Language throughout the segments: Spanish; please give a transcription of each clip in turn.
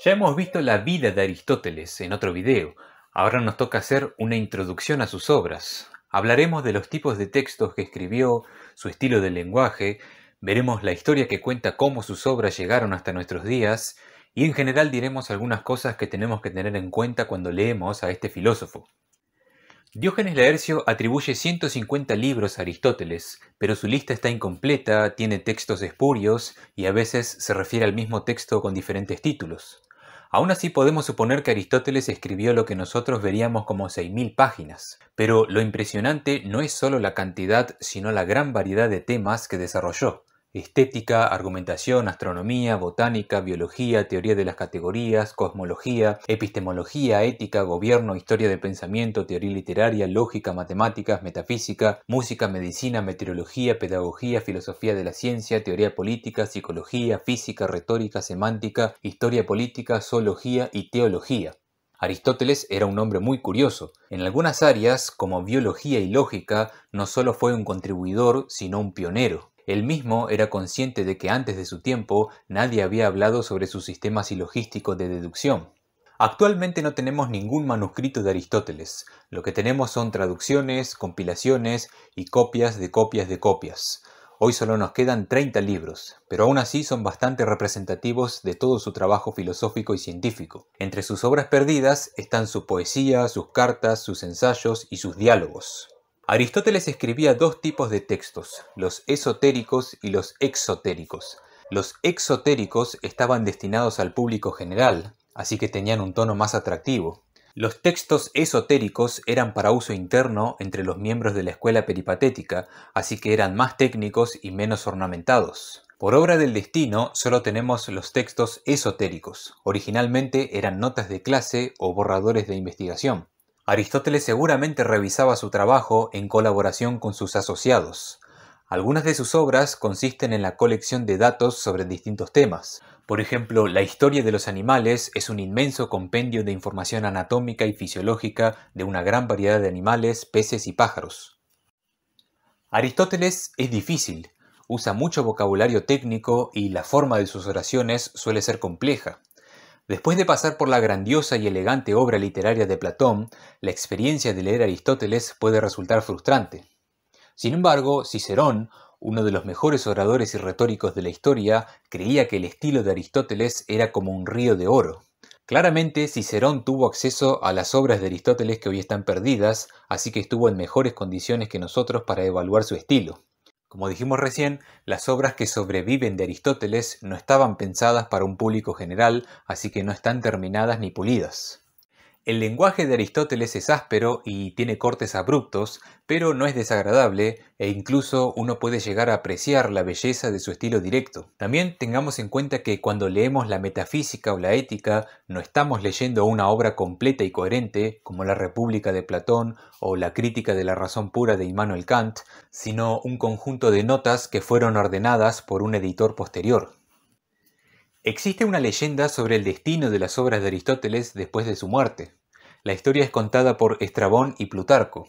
Ya hemos visto la vida de Aristóteles en otro video. Ahora nos toca hacer una introducción a sus obras. Hablaremos de los tipos de textos que escribió, su estilo de lenguaje, veremos la historia que cuenta cómo sus obras llegaron hasta nuestros días y en general diremos algunas cosas que tenemos que tener en cuenta cuando leemos a este filósofo. Diógenes Laercio atribuye 150 libros a Aristóteles, pero su lista está incompleta, tiene textos espurios y a veces se refiere al mismo texto con diferentes títulos. Aún así podemos suponer que Aristóteles escribió lo que nosotros veríamos como 6.000 páginas, pero lo impresionante no es solo la cantidad, sino la gran variedad de temas que desarrolló. Estética, argumentación, astronomía, botánica, biología, teoría de las categorías, cosmología, epistemología, ética, gobierno, historia del pensamiento, teoría literaria, lógica, matemáticas, metafísica, música, medicina, meteorología, pedagogía, filosofía de la ciencia, teoría política, psicología, física, retórica, semántica, historia política, zoología y teología. Aristóteles era un hombre muy curioso. En algunas áreas, como biología y lógica, no solo fue un contribuidor, sino un pionero. Él mismo era consciente de que antes de su tiempo nadie había hablado sobre su sistema silogístico de deducción. Actualmente no tenemos ningún manuscrito de Aristóteles. Lo que tenemos son traducciones, compilaciones y copias de copias de copias. Hoy solo nos quedan 30 libros, pero aún así son bastante representativos de todo su trabajo filosófico y científico. Entre sus obras perdidas están su poesía, sus cartas, sus ensayos y sus diálogos. Aristóteles escribía dos tipos de textos, los esotéricos y los exotéricos. Los exotéricos estaban destinados al público general, así que tenían un tono más atractivo. Los textos esotéricos eran para uso interno entre los miembros de la escuela peripatética, así que eran más técnicos y menos ornamentados. Por obra del destino, solo tenemos los textos esotéricos. Originalmente eran notas de clase o borradores de investigación. Aristóteles seguramente revisaba su trabajo en colaboración con sus asociados. Algunas de sus obras consisten en la colección de datos sobre distintos temas. Por ejemplo, la historia de los animales es un inmenso compendio de información anatómica y fisiológica de una gran variedad de animales, peces y pájaros. Aristóteles es difícil, usa mucho vocabulario técnico y la forma de sus oraciones suele ser compleja. Después de pasar por la grandiosa y elegante obra literaria de Platón, la experiencia de leer a Aristóteles puede resultar frustrante. Sin embargo, Cicerón, uno de los mejores oradores y retóricos de la historia, creía que el estilo de Aristóteles era como un río de oro. Claramente, Cicerón tuvo acceso a las obras de Aristóteles que hoy están perdidas, así que estuvo en mejores condiciones que nosotros para evaluar su estilo. Como dijimos recién, las obras que sobreviven de Aristóteles no estaban pensadas para un público general, así que no están terminadas ni pulidas. El lenguaje de Aristóteles es áspero y tiene cortes abruptos, pero no es desagradable e incluso uno puede llegar a apreciar la belleza de su estilo directo. También tengamos en cuenta que cuando leemos la metafísica o la ética no estamos leyendo una obra completa y coherente como la República de Platón o la Crítica de la razón pura de Immanuel Kant, sino un conjunto de notas que fueron ordenadas por un editor posterior. Existe una leyenda sobre el destino de las obras de Aristóteles después de su muerte. La historia es contada por Estrabón y Plutarco.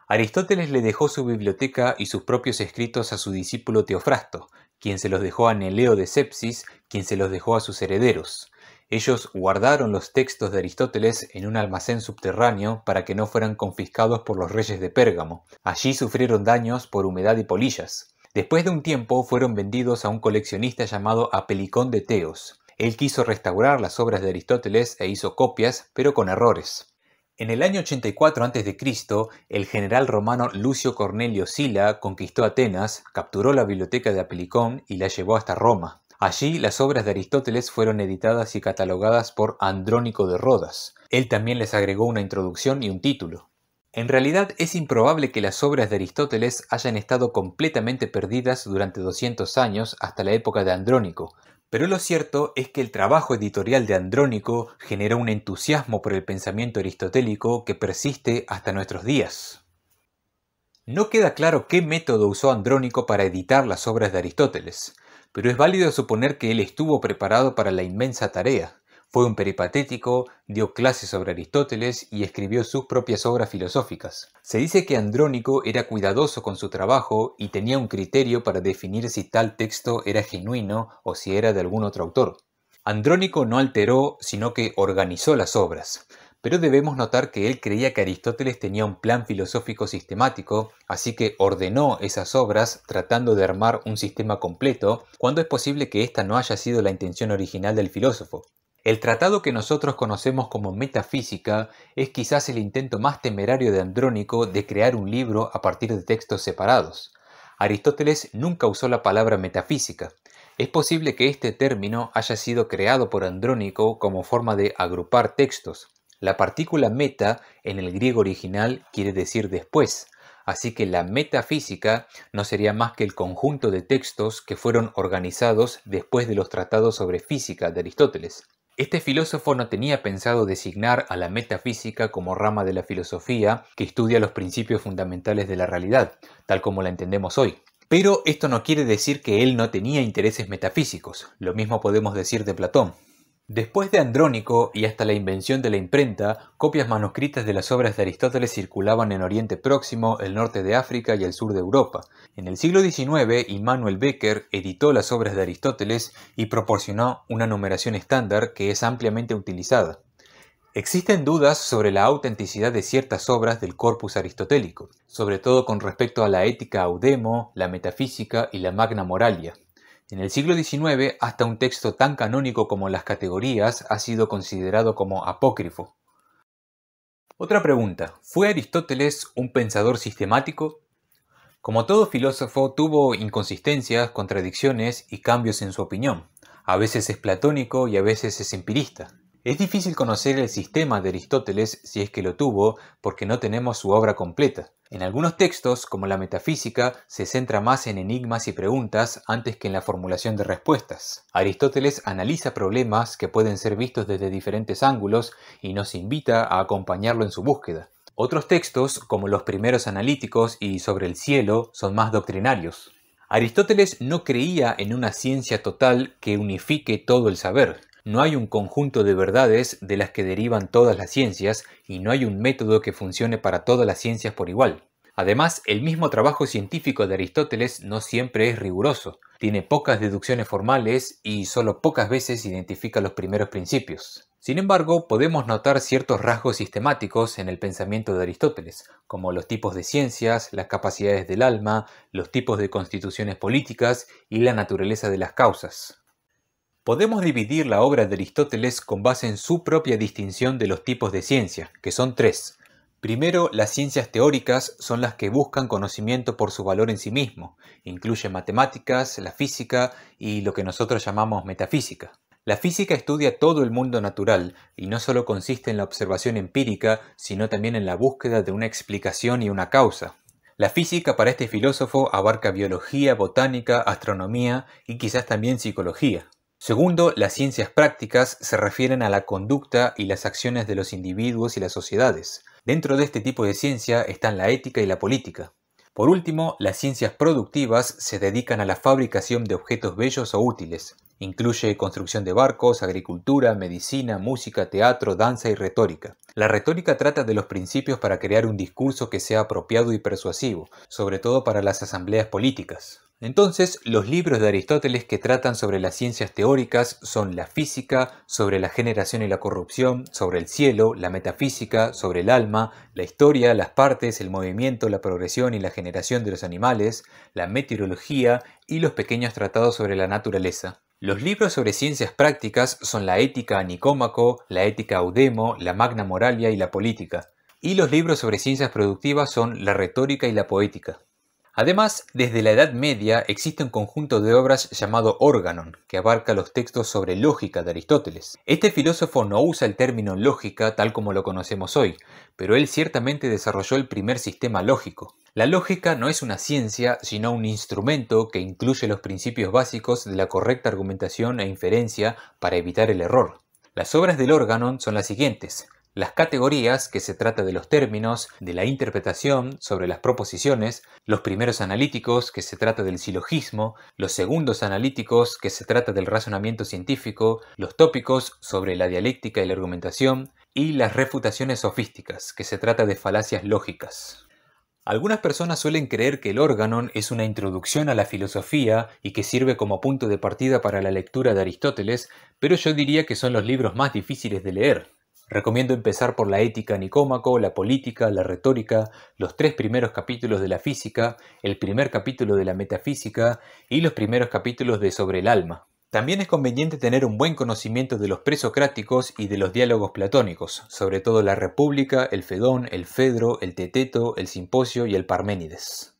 Aristóteles le dejó su biblioteca y sus propios escritos a su discípulo Teofrasto, quien se los dejó a Neleo de Sepsis, quien se los dejó a sus herederos. Ellos guardaron los textos de Aristóteles en un almacén subterráneo para que no fueran confiscados por los reyes de Pérgamo. Allí sufrieron daños por humedad y polillas. Después de un tiempo fueron vendidos a un coleccionista llamado Apelicón de Teos. Él quiso restaurar las obras de Aristóteles e hizo copias, pero con errores. En el año 84 a.C., el general romano Lucio Cornelio Sila conquistó Atenas, capturó la biblioteca de Apelicón y la llevó hasta Roma. Allí las obras de Aristóteles fueron editadas y catalogadas por Andrónico de Rodas. Él también les agregó una introducción y un título. En realidad es improbable que las obras de Aristóteles hayan estado completamente perdidas durante 200 años hasta la época de Andrónico, pero lo cierto es que el trabajo editorial de Andrónico generó un entusiasmo por el pensamiento aristotélico que persiste hasta nuestros días. No queda claro qué método usó Andrónico para editar las obras de Aristóteles, pero es válido suponer que él estuvo preparado para la inmensa tarea. Fue un peripatético, dio clases sobre Aristóteles y escribió sus propias obras filosóficas. Se dice que Andrónico era cuidadoso con su trabajo y tenía un criterio para definir si tal texto era genuino o si era de algún otro autor. Andrónico no alteró, sino que organizó las obras. Pero debemos notar que él creía que Aristóteles tenía un plan filosófico sistemático, así que ordenó esas obras tratando de armar un sistema completo, cuando es posible que esta no haya sido la intención original del filósofo. El tratado que nosotros conocemos como Metafísica es quizás el intento más temerario de Andrónico de crear un libro a partir de textos separados. Aristóteles nunca usó la palabra metafísica. Es posible que este término haya sido creado por Andrónico como forma de agrupar textos. La partícula meta en el griego original quiere decir después, así que la metafísica no sería más que el conjunto de textos que fueron organizados después de los tratados sobre física de Aristóteles. Este filósofo no tenía pensado designar a la metafísica como rama de la filosofía que estudia los principios fundamentales de la realidad, tal como la entendemos hoy. Pero esto no quiere decir que él no tenía intereses metafísicos. Lo mismo podemos decir de Platón. Después de Andrónico y hasta la invención de la imprenta, copias manuscritas de las obras de Aristóteles circulaban en Oriente Próximo, el norte de África y el sur de Europa. En el siglo XIX, Immanuel Becker editó las obras de Aristóteles y proporcionó una numeración estándar que es ampliamente utilizada. Existen dudas sobre la autenticidad de ciertas obras del corpus aristotélico, sobre todo con respecto a la Ética Audemo, la Metafísica y la Magna Moralia. En el siglo XIX, hasta un texto tan canónico como las Categorías ha sido considerado como apócrifo. Otra pregunta: ¿fue Aristóteles un pensador sistemático? Como todo filósofo, tuvo inconsistencias, contradicciones y cambios en su opinión. A veces es platónico y a veces es empirista. Es difícil conocer el sistema de Aristóteles si es que lo tuvo, porque no tenemos su obra completa. En algunos textos, como la Metafísica, se centra más en enigmas y preguntas antes que en la formulación de respuestas. Aristóteles analiza problemas que pueden ser vistos desde diferentes ángulos y nos invita a acompañarlo en su búsqueda. Otros textos, como los primeros analíticos y sobre el cielo, son más doctrinarios. Aristóteles no creía en una ciencia total que unifique todo el saber. No hay un conjunto de verdades de las que derivan todas las ciencias y no hay un método que funcione para todas las ciencias por igual. Además, el mismo trabajo científico de Aristóteles no siempre es riguroso. Tiene pocas deducciones formales y solo pocas veces identifica los primeros principios. Sin embargo, podemos notar ciertos rasgos sistemáticos en el pensamiento de Aristóteles, como los tipos de ciencias, las capacidades del alma, los tipos de constituciones políticas y la naturaleza de las causas. Podemos dividir la obra de Aristóteles con base en su propia distinción de los tipos de ciencia, que son tres. Primero, las ciencias teóricas son las que buscan conocimiento por su valor en sí mismo. Incluye matemáticas, la física y lo que nosotros llamamos metafísica. La física estudia todo el mundo natural y no solo consiste en la observación empírica, sino también en la búsqueda de una explicación y una causa. La física para este filósofo abarca biología, botánica, astronomía y quizás también psicología. Segundo, las ciencias prácticas se refieren a la conducta y las acciones de los individuos y las sociedades. Dentro de este tipo de ciencia están la ética y la política. Por último, las ciencias productivas se dedican a la fabricación de objetos bellos o útiles. Incluye construcción de barcos, agricultura, medicina, música, teatro, danza y retórica. La retórica trata de los principios para crear un discurso que sea apropiado y persuasivo, sobre todo para las asambleas políticas. Entonces, los libros de Aristóteles que tratan sobre las ciencias teóricas son la física, sobre la generación y la corrupción, sobre el cielo, la metafísica, sobre el alma, la historia, las partes, el movimiento, la progresión y la generación de los animales, la meteorología y los pequeños tratados sobre la naturaleza. Los libros sobre ciencias prácticas son la Ética a Nicómaco, la Ética a Eudemo, la Magna Moralia y la Política. Y los libros sobre ciencias productivas son la Retórica y la Poética. Además, desde la Edad Media existe un conjunto de obras llamado Organon, que abarca los textos sobre lógica de Aristóteles. Este filósofo no usa el término lógica tal como lo conocemos hoy, pero él ciertamente desarrolló el primer sistema lógico. La lógica no es una ciencia, sino un instrumento que incluye los principios básicos de la correcta argumentación e inferencia para evitar el error. Las obras del Organon son las siguientes: las categorías, que se trata de los términos, de la interpretación sobre las proposiciones; los primeros analíticos, que se trata del silogismo; los segundos analíticos, que se trata del razonamiento científico; los tópicos, sobre la dialéctica y la argumentación; y las refutaciones sofísticas, que se trata de falacias lógicas. Algunas personas suelen creer que el Organon es una introducción a la filosofía y que sirve como punto de partida para la lectura de Aristóteles, pero yo diría que son los libros más difíciles de leer. Recomiendo empezar por la Ética Nicómaco, la Política, la Retórica, los 3 primeros capítulos de la Física, el primer capítulo de la Metafísica y los primeros capítulos de Sobre el Alma. También es conveniente tener un buen conocimiento de los presocráticos y de los diálogos platónicos, sobre todo la República, el Fedón, el Fedro, el Teteto, el Simposio y el Parménides.